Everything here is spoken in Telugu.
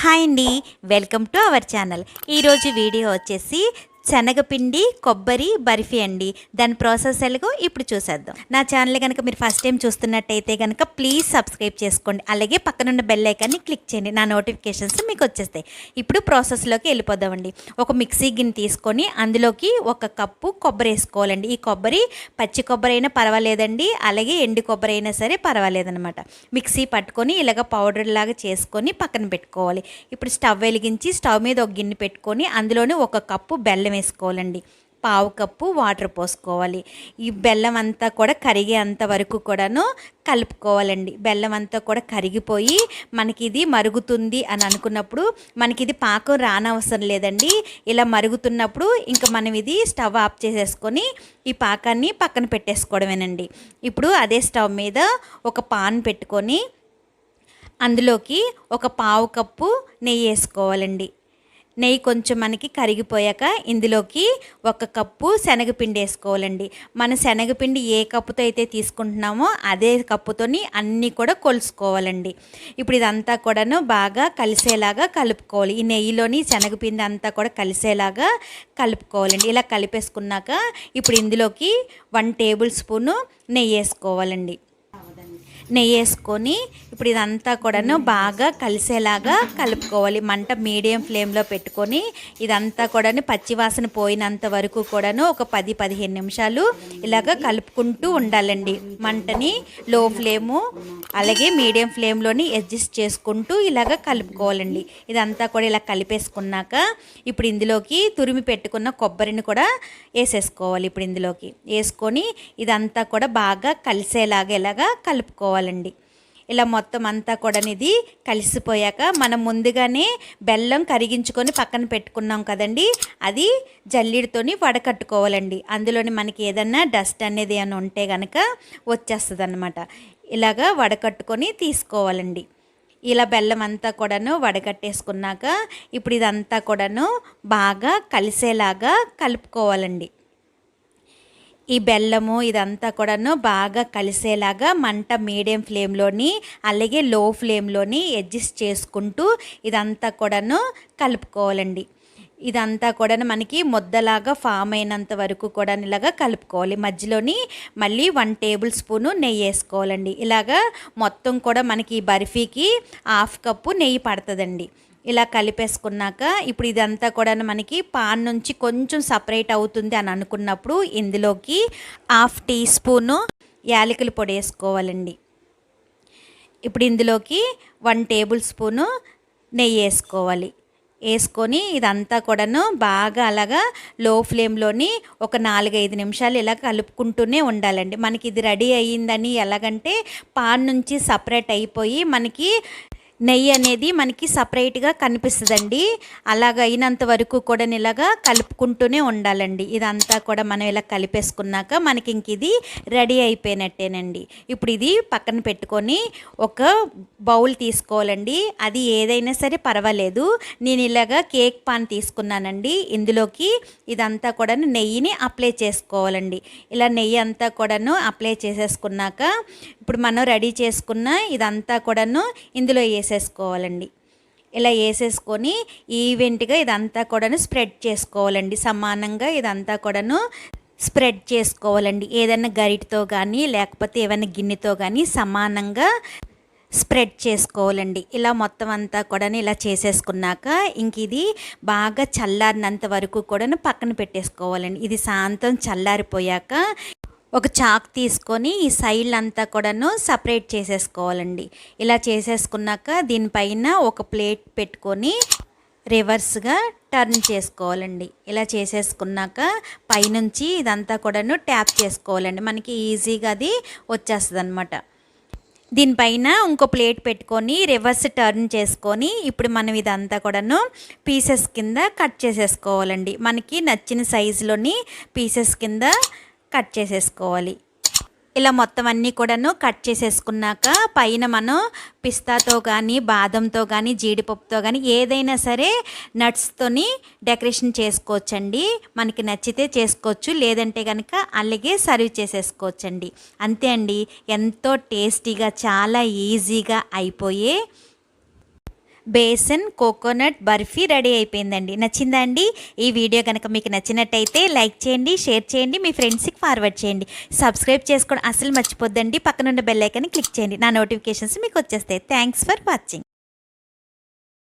హాయ్ అండి, వెల్కమ్ టు అవర్ ఛానల్. ఈరోజు వీడియో వచ్చేసి శనగపిండి కొబ్బరి బర్ఫీ అండి. దాని ప్రాసెస్ ఎలాగో ఇప్పుడు చూసేద్దాం. నా ఛానల్ కనుక మీరు ఫస్ట్ టైం చూస్తున్నట్టయితే కనుక ప్లీజ్ సబ్స్క్రైబ్ చేసుకోండి. అలాగే పక్కనున్న బెల్ ఐకాన్ని క్లిక్ చేయండి, నా నోటిఫికేషన్స్ మీకు వచ్చేస్తాయి. ఇప్పుడు ప్రాసెస్లోకి వెళ్ళిపోదామండి. ఒక మిక్సీ గిన్నె తీసుకొని అందులోకి 1 కప్పు కొబ్బరి వేసుకోవాలండి. ఈ కొబ్బరి పచ్చి కొబ్బరి అయినా పర్వాలేదండి, అలాగే ఎండు కొబ్బరి అయినా సరే పర్వాలేదనమాట. మిక్సీ పట్టుకొని ఇలాగ పౌడర్ లాగా చేసుకొని పక్కన పెట్టుకోవాలి. ఇప్పుడు స్టవ్ వెలిగించి స్టవ్ మీద ఒక గిన్నె పెట్టుకొని అందులోనే 1 కప్పు బెల్లం వేసుకోవాలండి. 1/2 కప్పు వాటర్ పోసుకోవాలి. ఈ బెల్లం అంతా కూడా కరిగేంత వరకు కూడాను కలుపుకోవాలండి. బెల్లం అంతా కూడా కరిగిపోయి మనకి ఇది మరుగుతుంది అని అనుకున్నప్పుడు మనకి ఇది పాకం రానవసరం లేదండి. ఇలా మరుగుతున్నప్పుడు ఇంకా మనం ఇది స్టవ్ ఆఫ్ చేసేసుకొని ఈ పాకాన్ని పక్కన పెట్టేసుకోవడమేనండి. ఇప్పుడు అదే స్టవ్ మీద ఒక పాన్ పెట్టుకొని అందులోకి 1/4 కప్పు నెయ్యి వేసుకోవాలండి. నెయ్యి కొంచెం మనకి కరిగిపోయాక ఇందులోకి 1 కప్పు శనగపిండి వేసుకోవాలండి. మన శనగపిండి ఏ కప్పుతో అయితే తీసుకుంటున్నామో అదే కప్పుతోని అన్నీ కూడా కొలుసుకోవాలండి. ఇప్పుడు ఇదంతా కూడాను బాగా కలిసేలాగా కలుపుకోవాలి. ఈ నెయ్యిలోని శనగపిండి అంతా కూడా కలిసేలాగా కలుపుకోవాలండి. ఇలా కలిపేసుకున్నాక ఇప్పుడు ఇందులోకి 1 టేబుల్ స్పూను నెయ్యి వేసుకోవాలండి. నెయ్యి వేసుకొని ఇప్పుడు ఇదంతా కూడాను బాగా కలిసేలాగా కలుపుకోవాలి. మంట మీడియం ఫ్లేమ్లో పెట్టుకొని ఇదంతా కూడాను పచ్చివాసన పోయినంత వరకు కూడాను ఒక 10-15 నిమిషాలు ఇలాగ కలుపుకుంటూ ఉండాలండి. మంటని లో ఫ్లేము అలాగే మీడియం ఫ్లేమ్లోని అడ్జస్ట్ చేసుకుంటూ ఇలాగ కలుపుకోవాలండి. ఇదంతా కూడా ఇలా కలిపేసుకున్నాక ఇప్పుడు ఇందులోకి తురిమి పెట్టుకున్న కొబ్బరిని కూడా వేసేసుకోవాలి. ఇప్పుడు ఇందులోకి వేసుకొని ఇదంతా కూడా బాగా కలిసేలాగా ఇలాగా కలుపుకోవాలండి. ఇలా మొత్తం అంతా కూడా ఇది కలిసిపోయాక మనం ముందుగానే బెల్లం కరిగించుకొని పక్కన పెట్టుకున్నాం కదండి, అది జల్లిడితోని వడకట్టుకోవాలండి. అందులోని మనకి ఏదన్నా డస్ట్ అనేది ఏమైనా ఉంటే కనుక వచ్చేస్తుంది అన్నమాట. ఇలాగా వడకట్టుకొని తీసుకోవాలండి. ఇలా బెల్లం అంతా కూడాను వడకట్టేసుకున్నాక ఇప్పుడు ఇదంతా కూడాను బాగా కలిసేలాగా కలుపుకోవాలండి. ఈ బెల్లము ఇదంతా కూడాను బాగా కలిసేలాగా మంట మీడియం ఫ్లేమ్లోని అలాగే లో ఫ్లేమ్లోని అడ్జస్ట్ చేసుకుంటూ ఇదంతా కూడాను కలుపుకోవాలండి. ఇదంతా కూడా మనకి ముద్దలాగా ఫామ్ అయినంత వరకు కూడా ఇలాగా కలుపుకోవాలి. మధ్యలోని మళ్ళీ 1 టేబుల్ స్పూను నెయ్యి వేసుకోవాలండి. ఇలాగా మొత్తం కూడా మనకి బర్ఫీకి 1/2 కప్పు నెయ్యి పడుతుందండి. ఇలా కలిపేసుకున్నాక ఇప్పుడు ఇదంతా కూడా మనకి పాన్ నుంచి కొంచెం సపరేట్ అవుతుంది అని అనుకున్నప్పుడు ఇందులోకి 1/2 టీ స్పూను యాలకుల పొడి వేసుకోవాలండి. ఇప్పుడు ఇందులోకి 1 టేబుల్ స్పూను నెయ్యి వేసుకోవాలి. వేసుకొని ఇదంతా కూడాను బాగా అలాగా లో ఫ్లేమ్లోని ఒక 4-5 నిమిషాలు ఇలా కలుపుకుంటూనే ఉండాలండి. మనకి ఇది రెడీ అయ్యిందని ఎలాగంటే పాన్ నుంచి సపరేట్ అయిపోయి మనకి నెయ్యి అనేది మనకి సపరేట్గా కనిపిస్తుందండి. అలాగ అయినంత వరకు కూడా ఇలాగా కలుపుకుంటూనే ఉండాలండి. ఇదంతా కూడా మనం ఇలా కలిపేసుకున్నాక మనకి ఇంక ఇది రెడీ అయిపోయినట్టేనండి. ఇప్పుడు ఇది పక్కన పెట్టుకొని ఒక బౌల్ తీసుకోవాలండి. అది ఏదైనా సరే పర్వాలేదు. నేను ఇలాగా కేక్ పాన్ తీసుకున్నానండి. ఇందులోకి ఇదంతా కూడా నెయ్యిని అప్లై చేసుకోవాలండి. ఇలా నెయ్యి అంతా కూడాను అప్లై చేసేసుకున్నాక ఇప్పుడు మనం రెడీ చేసుకున్న ఇదంతా కూడాను ఇందులో వేసేసుకోవాలండి. ఇలా వేసేసుకొని ఈవెంట్గా ఇదంతా కూడాను స్ప్రెడ్ చేసుకోవాలండి. సమానంగా ఇదంతా కూడాను స్ప్రెడ్ చేసుకోవాలండి. ఏదైనా గరిటతో కానీ లేకపోతే ఏమైనా గిన్నెతో కానీ సమానంగా స్ప్రెడ్ చేసుకోవాలండి. ఇలా మొత్తం అంతా కూడా ఇలా చేసేసుకున్నాక ఇంక ఇది బాగా చల్లారినంత వరకు కూడా పక్కన పెట్టేసుకోవాలండి. ఇది సాయంత్రం చల్లారిపోయాక ఒక చాక్ తీసుకొని ఈ సైడ్ అంతా కూడాను సపరేట్ చేసేసుకోవాలండి. ఇలా చేసేసుకున్నాక దీనిపైన ఒక ప్లేట్ పెట్టుకొని రివర్స్గా టర్న్ చేసుకోవాలండి. ఇలా చేసేసుకున్నాక పైనుంచి ఇదంతా కూడాను ట్యాప్ చేసుకోవాలండి. మనకి ఈజీగా అది వచ్చేస్తుంది అన్నమాట. దీనిపైన ఇంకో ప్లేట్ పెట్టుకొని రివర్స్ టర్న్ చేసుకొని ఇప్పుడు మనం ఇదంతా కూడాను పీసెస్ కింద కట్ చేసేసుకోవాలండి. మనకి నచ్చిన సైజులోని పీసెస్ కింద కట్ చేసేసుకోవాలి. ఇలా మొత్తం అన్నీ కూడాను కట్ చేసేసుకున్నాక పైన మనం పిస్తాతో కానీ బాదంతో కానీ జీడిపప్పుతో కానీ ఏదైనా సరే నట్స్తోని డెకరేషన్ చేసుకోవచ్చండి. మనకి నచ్చితే చేసుకోవచ్చు, లేదంటే కనుక అలాగే సర్వ్ చేసేసుకోవచ్చండి. అంతే అండి, ఎంతో టేస్టీగా చాలా ఈజీగా అయిపోయే బేసన్ కోకోనట్ బర్ఫీ రెడీ అయిపోయిందండి. నచ్చిందా అండి? ఈ వీడియో కనుక మీకు నచ్చినట్టయితే లైక్ చేయండి, షేర్ చేయండి, మీ ఫ్రెండ్స్కి ఫార్వర్డ్ చేయండి. సబ్స్క్రైబ్ చేసుకోవడం అసలు మర్చిపోద్దండి. పక్కనున్న బెల్ ఐకాన్ని క్లిక్ చేయండి. నా నోటిఫికేషన్స్ మీకు వచ్చేస్తాయి. Thanks for watching.